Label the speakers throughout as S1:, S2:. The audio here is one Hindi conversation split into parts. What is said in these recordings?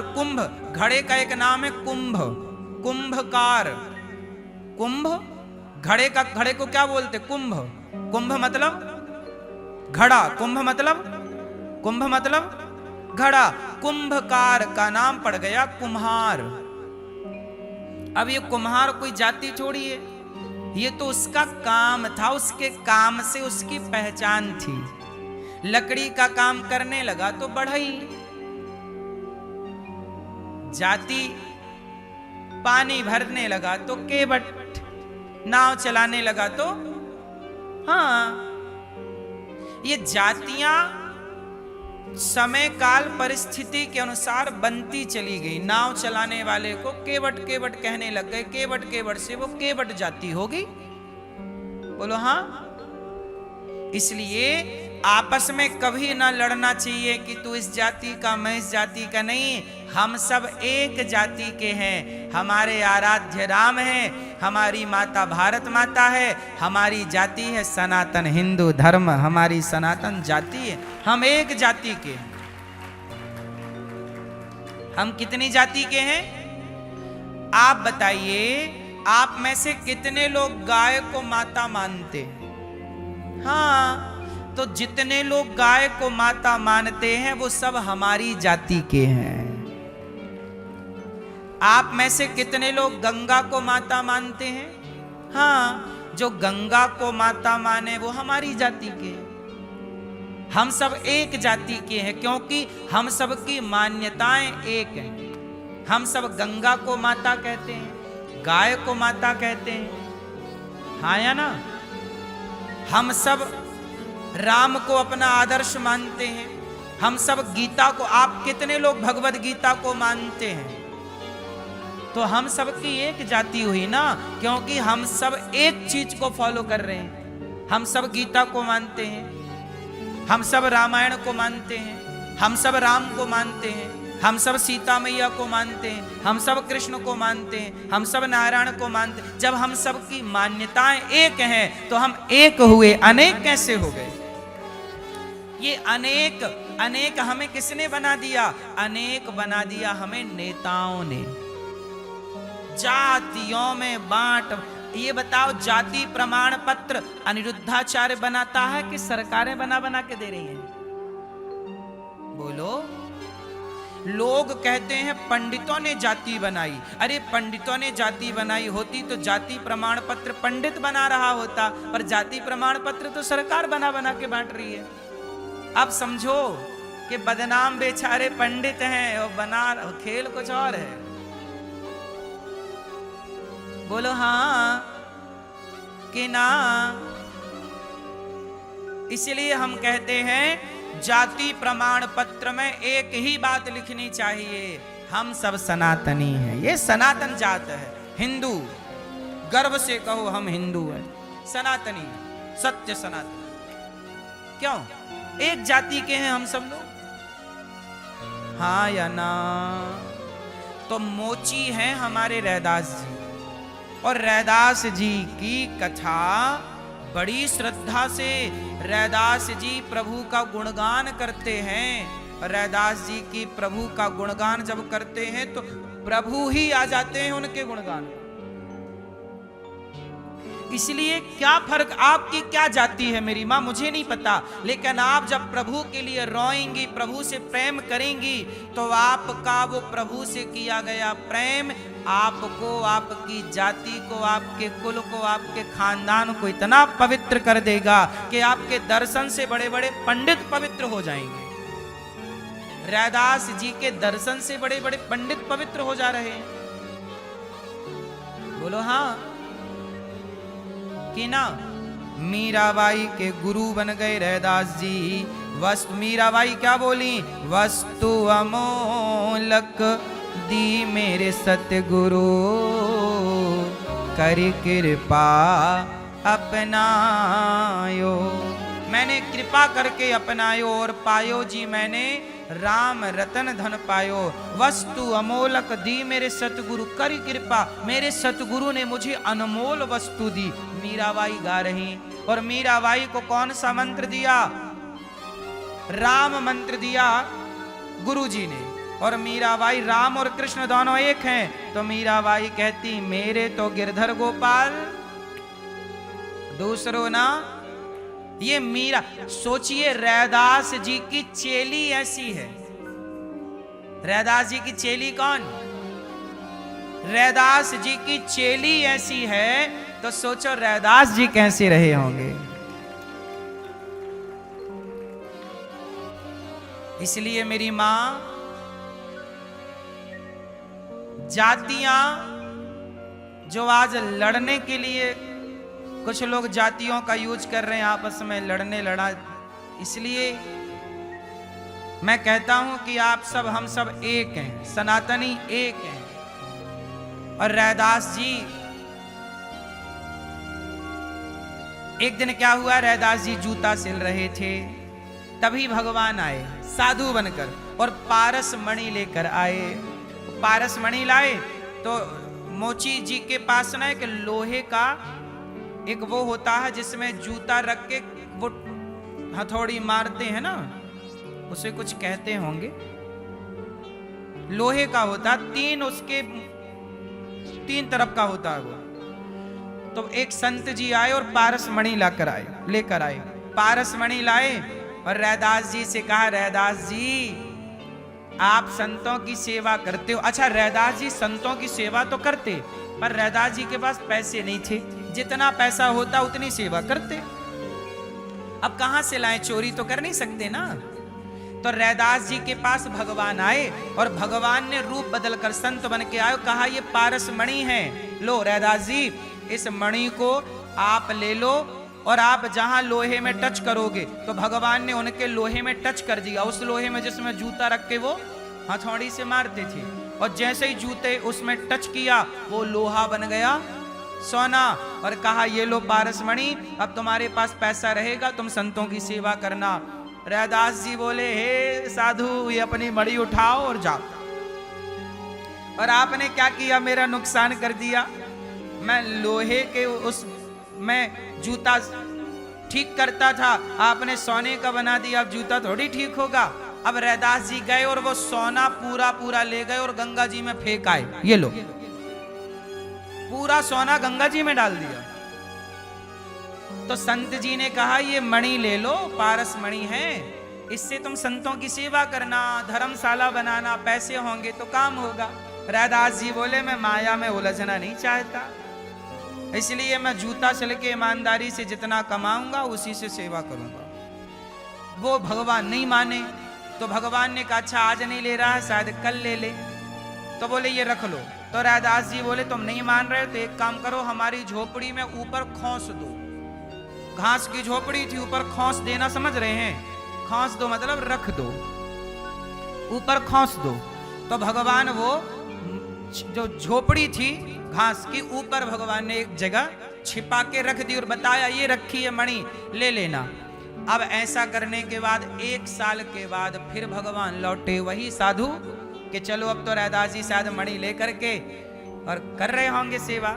S1: कुंभ, घड़े का एक नाम है कुंभ, कुंभकार। कुंभ, घड़े को क्या बोलते? कुंभ। कुंभ मतलब घड़ा, कुंभ मतलब घड़ा। कुंभकार का नाम पड़ गया कुम्हार। अब ये कुम्हार कोई जाति छोड़ी है, ये तो उसका काम था, उसके काम से उसकी पहचान थी। लकड़ी का काम करने लगा तो बढ़ई, जाति पानी भरने लगा तो केवट, नाव चलाने लगा तो हाँ, ये जातियां समय काल परिस्थिति के अनुसार बनती चली गई। नाव चलाने वाले को केवट केवट कहने लग गए, केवट केवट से वो केवट जाति होगी। बोलो हाँ। इसलिए आपस में कभी ना लड़ना चाहिए कि तू इस जाति का, मैं इस जाति का। नहीं, हम सब एक जाति के हैं। हमारे आराध्य राम हैं, हमारी माता भारत माता है, हमारी जाति है सनातन हिंदू धर्म, हमारी सनातन जाति है। हम एक जाति के हैं। हम कितनी जाति के हैं आप बताइए? आप में से कितने लोग गाय को माता मानते हैं? हाँ, तो जितने लोग गाय को माता मानते हैं वो सब हमारी जाति के हैं। आप में से कितने लोग गंगा को माता मानते हैं? हाँ, जो गंगा को माता माने वो हमारी जाति के हैं। हम सब एक जाति के हैं क्योंकि हम सब की मान्यताएं एक हैं। हम सब गंगा को माता कहते हैं, गाय को माता कहते हैं, हाँ या ना? हम सब राम को अपना आदर्श मानते हैं। हम सब गीता को, आप कितने लोग भगवत गीता को मानते हैं? तो हम सब की एक जाति हुई ना, क्योंकि हम सब एक चीज को फॉलो कर रहे हैं। हम सब गीता को मानते हैं, हम सब रामायण को मानते हैं, हम सब राम को मानते हैं, हम सब सीता मैया को मानते हैं, हम सब कृष्ण को मानते हैं, हम सब नारायण को मानते हैं। जब हम सब की मान्यताएं एक हैं तो हम एक हुए, अनेक कैसे हो गए? ये अनेक अनेक हमें किसने बना दिया? अनेक बना दिया हमें नेताओं ने, जातियों में बांट। ये बताओ, जाति प्रमाण पत्र अनिरुद्धाचार्य बनाता है कि सरकारें बना बना के दे रही हैं? बोलो। लोग कहते हैं पंडितों ने जाति बनाई। अरे पंडितों ने जाति बनाई होती तो जाति प्रमाण पत्र पंडित बना रहा होता, पर जाति प्रमाण पत्र तो सरकार बना बना के बांट रही है। अब समझो कि बदनाम बेचारे पंडित हैं और बना खेल कुछ और है। बोलो हाँ कि ना? इसलिए हम कहते हैं जाति प्रमाण पत्र में एक ही बात लिखनी चाहिए, हम सब सनातनी हैं। ये सनातन जात है, हिंदू। गर्व से कहो हम हिंदू हैं, सनातनी, सत्य सनातन। क्यों? एक जाति के हैं हम सब लोग, हाँ या ना? तो मोची हैं हमारे रैदास जी, और रैदास जी की कथा बड़ी श्रद्धा से रैदास जी प्रभु का गुणगान करते हैं। रैदास जी की प्रभु का गुणगान जब करते हैं तो प्रभु ही आ जाते हैं उनके गुणगान। इसलिए क्या फर्क, आपकी क्या जाति है मेरी माँ मुझे नहीं पता, लेकिन आप जब प्रभु के लिए रोएंगी, प्रभु से प्रेम करेंगी, तो आपका वो प्रभु से किया गया प्रेम आपको, आपकी जाति को, आपके कुल को, आपके खानदान को इतना पवित्र कर देगा कि आपके दर्शन से बड़े बड़े पंडित पवित्र हो जाएंगे। रैदास जी के दर्शन से बड़े बड़े पंडित पवित्र हो जा रहे हैं। बोलो हाँ कि ना? मीराबाई के गुरु बन गए रैदास जी। वस्तु मीराबाई क्या बोली? वस्तु अमोलक दी मेरे सतगुरु, कर कृपा अपनायो। मैंने कृपा करके अपनायो और पायो जी मैंने राम रतन धन पायो। वस्तु अमोलक दी मेरे सतगुरु, कर कृपा, मेरे सतगुरु ने मुझे अनमोल वस्तु दी। मीराबाई गा रही, और मीराबाई को कौन सा मंत्र दिया? राम मंत्र दिया गुरु जी ने, और मीराबाई राम और कृष्ण दोनों एक हैं। तो मीराबाई कहती मेरे तो गिरधर गोपाल दूसरो ना। ये मीरा, सोचिए रैदास जी की चेली ऐसी है। रैदास जी की चेली कौन? रैदास जी की चेली ऐसी है, तो सोचो रैदास जी कैसे रहे होंगे। इसलिए मेरी मां, जातियां जो आज लड़ने के लिए कुछ लोग जातियों का यूज कर रहे हैं, आपस में लड़ने लड़ा, इसलिए मैं कहता हूं कि आप सब, हम सब एक हैं, सनातनी एक हैं। और रैदास जी, एक दिन क्या हुआ, रैदास जी जूता सिल रहे थे, तभी भगवान आए साधु बनकर और पारस मणि लेकर आए। पारस मणि लाए तो मोची जी के पास ना एक लोहे का एक वो होता है जिसमें जूता रख के वो हथौड़ी मारते हैं ना, उसे कुछ कहते होंगे, लोहे का होता, उसके तीन तरफ का होता है वो। तो एक संत जी आए और पारस मणि लेकर आए। पारस मणि लाए और रैदास जी से कहा, रैदास जी आप संतों की सेवा करते हो। अच्छा, रैदास जी संतों की सेवा तो करते, पर रैदास जी के पास पैसे नहीं थे, जितना पैसा होता उतनी सेवा करते। अब कहां से लाएं, चोरी तो कर नहीं सकते ना। तो रैदास जी के पास भगवान आए और भगवान ने रूप बदलकर संत बन के आए, कहा ये पारस मणि है, लो रैदास जी इस मणि को आप ले लो और आप जहां लोहे में टच करोगे, तो भगवान ने उनके लोहे में टच कर दिया, उस लोहे में जिसमें जूता रख के वो हथौड़ी से मारते थे, और जैसे ही जूते उसमें टच किया वो लोहा बन गया सोना, और कहा ये लो पारस मणि, अब तुम्हारे पास पैसा रहेगा, तुम संतों की सेवा करना। रैदास जी बोले, हे साधु ये अपनी मणि उठाओ और जाओ। और आपने क्या किया, मेरा नुकसान कर दिया। मैं लोहे के उस मैं जूता ठीक करता था, आपने सोने का बना दिया, अब जूता थोड़ी ठीक होगा। अब रैदास जी गए और वो सोना पूरा पूरा ले गए और गंगा जी में फेंक आए। ये लो, पूरा सोना गंगा जी में डाल दिया। तो संत जी ने कहा ये मणि ले लो, पारस मणि है, इससे तुम संतों की सेवा करना, धर्मशाला बनाना, पैसे होंगे तो काम होगा। रैदास जी बोले मैं माया में उलझना नहीं चाहता, इसलिए मैं जूता सिल के ईमानदारी से जितना कमाऊंगा उसी से सेवा करूंगा। वो भगवान नहीं माने, तो भगवान ने कहा अच्छा आज नहीं ले रहा है, शायद कल ले ले। तो बोले ये रख लो। तो रैदास जी बोले तुम नहीं मान रहे तो एक काम करो, हमारी झोपड़ी में ऊपर खोस दो। घास की झोपड़ी थी, ऊपर खोस देना समझ रहे हैं, खोस दो मतलब रख दो, ऊपर खोस दो। तो भगवान वो जो झोपड़ी थी घास की, ऊपर भगवान ने एक जगह छिपा के रख दी और बताया ये रखी है मणि, ले लेना। अब ऐसा करने के बाद 1 साल के बाद फिर भगवान लौटे वही साधु कि चलो अब तो रैदास जी शायद मणि लेकर के और कर रहे होंगे सेवा।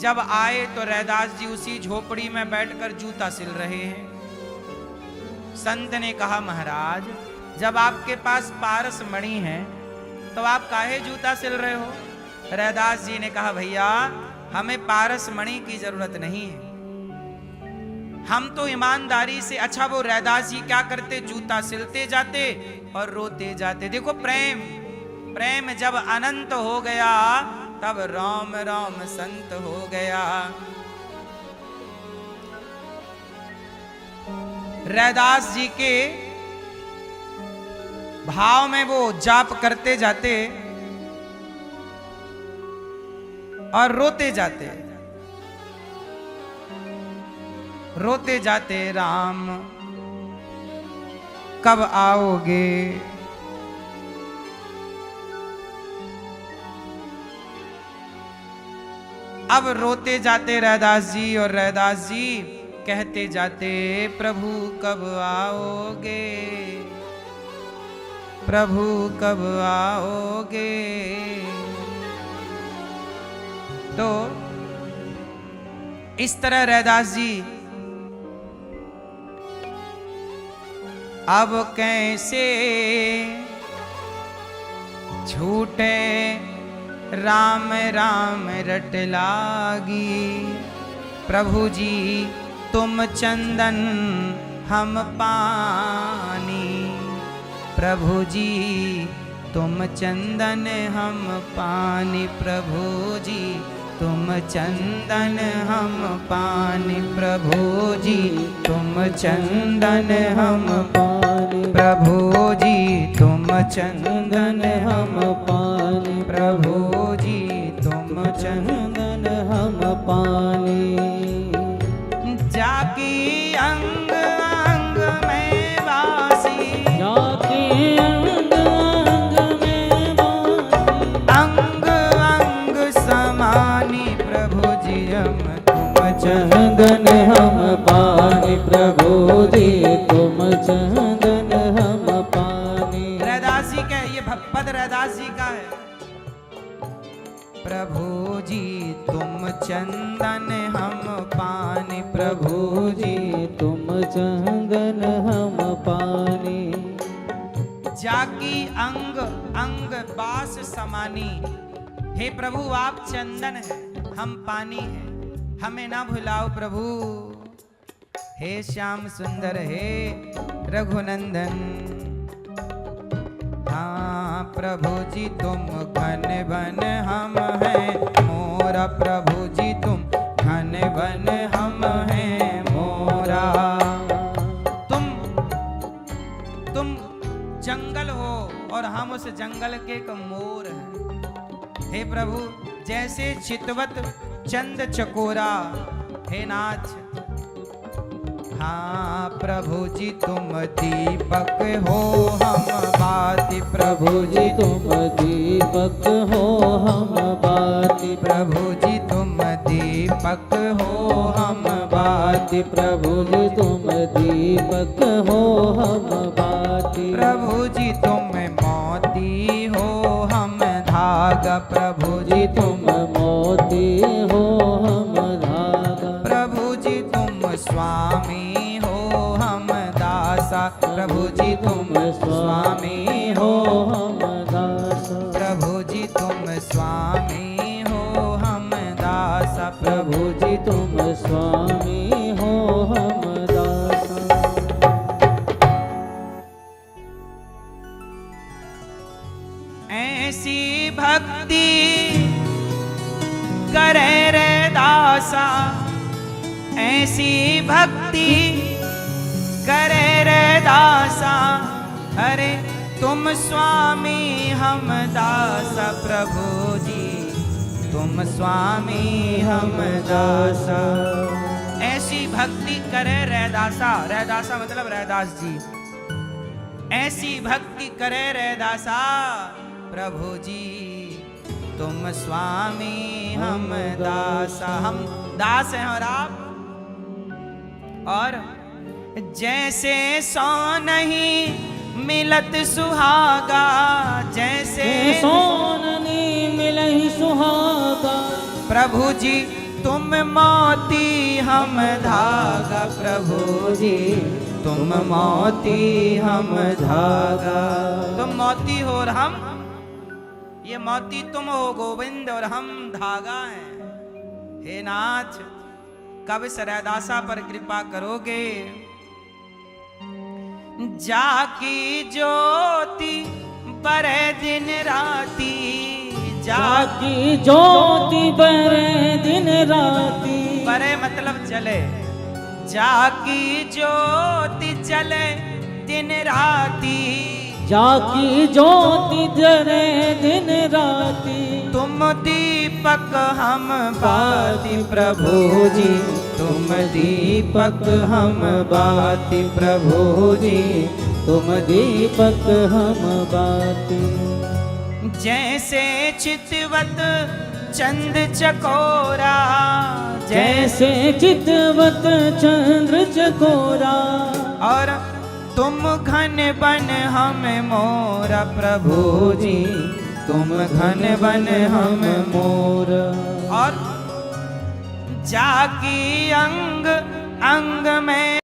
S1: जब आए तो रैदास जी उसी झोपड़ी में बैठकर जूता सिल रहे हैं। संत ने कहा महाराज जब आपके पास पारस मणि है तो आप काहे जूता सिल रहे हो? रैदास जी ने कहा भैया हमें पारस मणि की जरूरत नहीं है, हम तो ईमानदारी से। अच्छा वो रैदास जी क्या करते, जूता सिलते जाते और रोते जाते। देखो प्रेम, प्रेम जब अनंत हो गया तब राम राम संत हो गया। रैदास जी के भाव में वो जाप करते जाते और रोते जाते, रोते जाते राम कब आओगे, अब रोते जाते रैदास जी, और रैदास जी कहते जाते प्रभु कब आओगे, प्रभु कब आओगे। तो इस तरह रैदास जी अब कैसे छूटे राम राम रट लागी। प्रभु जी तुम चंदन हम पानी, प्रभु जी तुम चंदन हम पानी, प्रभु जी तुम चंदन हम पानी, प्रभु जी तुम चंदन हम पानी, प्रभु जी तुम चंदन हम पानी, प्रभु जी तुम चंदन हम पानी। जाकी अंग अंग में वासी,
S2: जाकी अंग अंग में वासी,
S1: अंग अंग समानी, प्रभु जी हम तुम
S2: चंदन हम पानी, प्रभु जी तुम चंदन हम पानी।
S1: रैदास जी का है, ये पद रैदास जी का है। प्रभु जी तुम चंदन हम पानी, प्रभु जी
S2: तुम चंदन हम पानी।
S1: जाकी अंग अंग बास समानी, हे प्रभु आप चंदन है, हम पानी है, हमें ना भुलाओ प्रभु। हे श्याम सुंदर हे रघुनंदन, हाँ प्रभु जी तुम घन वन हम हैं मोरा, प्रभु जी तुम घन वन हम हैं मोरा। तुम जंगल हो और हम उस जंगल के एक मोर हैं। हे प्रभु जैसे चितवत चंद चकोरा, हे नाथ हाँ प्रभु जी तुम दीपक हो हम बाती, प्रभु जी
S2: तुम दीपक हो हम बाती,
S1: प्रभु जी तुम दीपक हो हम बाती,
S2: प्रभु जी तुम दीपक हो हम बाती,
S1: प्रभु जी तुम मोती हो हम धागा, प्रभु जी तुम
S2: मोती हो हम धागा,
S1: प्रभु जी तुम स्वामी हो हम दासा, प्रभु जी तुम स्वामी हो
S2: हम दासा,
S1: प्रभु जी तुम स्वामी हो हम दासा,
S2: प्रभु जी तुम स्वामी हो हम दासा।
S1: ऐसी भक्ति करे रे दासा, ऐसी भक्ति करे रे दासा, अरे तुम स्वामी हम दासा, प्रभु जी तुम स्वामी हम दासा। ऐसी भक्ति करे रैदासा, रैदासा मतलब रैदास जी, ऐसी भक्ति करे रैदासा, प्रभु जी तुम स्वामी हम दासा। हम दास हैं और आप, और जैसे सो नहीं मिलत सुहागा, जैसे
S2: सोननी मिलहि सुहागा,
S1: प्रभु जी तुम मोती हम धागा, प्रभु जी तुम मोती हम धागा। तुम मोती हो और हम, ये मोती तुम हो गोविंद और हम धागा हैं। हे नाथ कब इस रैदासा पर कृपा करोगे। जाकी ज्योति बरे दिन राती,
S2: जाकी ज्योति बरे दिन राती,
S1: बरे मतलब चले, जाकी ज्योति चले दिन राती,
S2: जाकी ज्योति जरे दिन राती,
S1: तुम दीपक हम बाती, प्रभु जी तुम दीपक हम बाती, प्रभु जी
S2: तुम दीपक हम बाती।
S1: जैसे चितवत चंद चकोरा,
S2: जैसे चितवत चंद्र चकोरा,
S1: और तुम घन बन हम मोरा, प्रभु जी तुम घन बन हम मोर। और जाकी अंग अंग में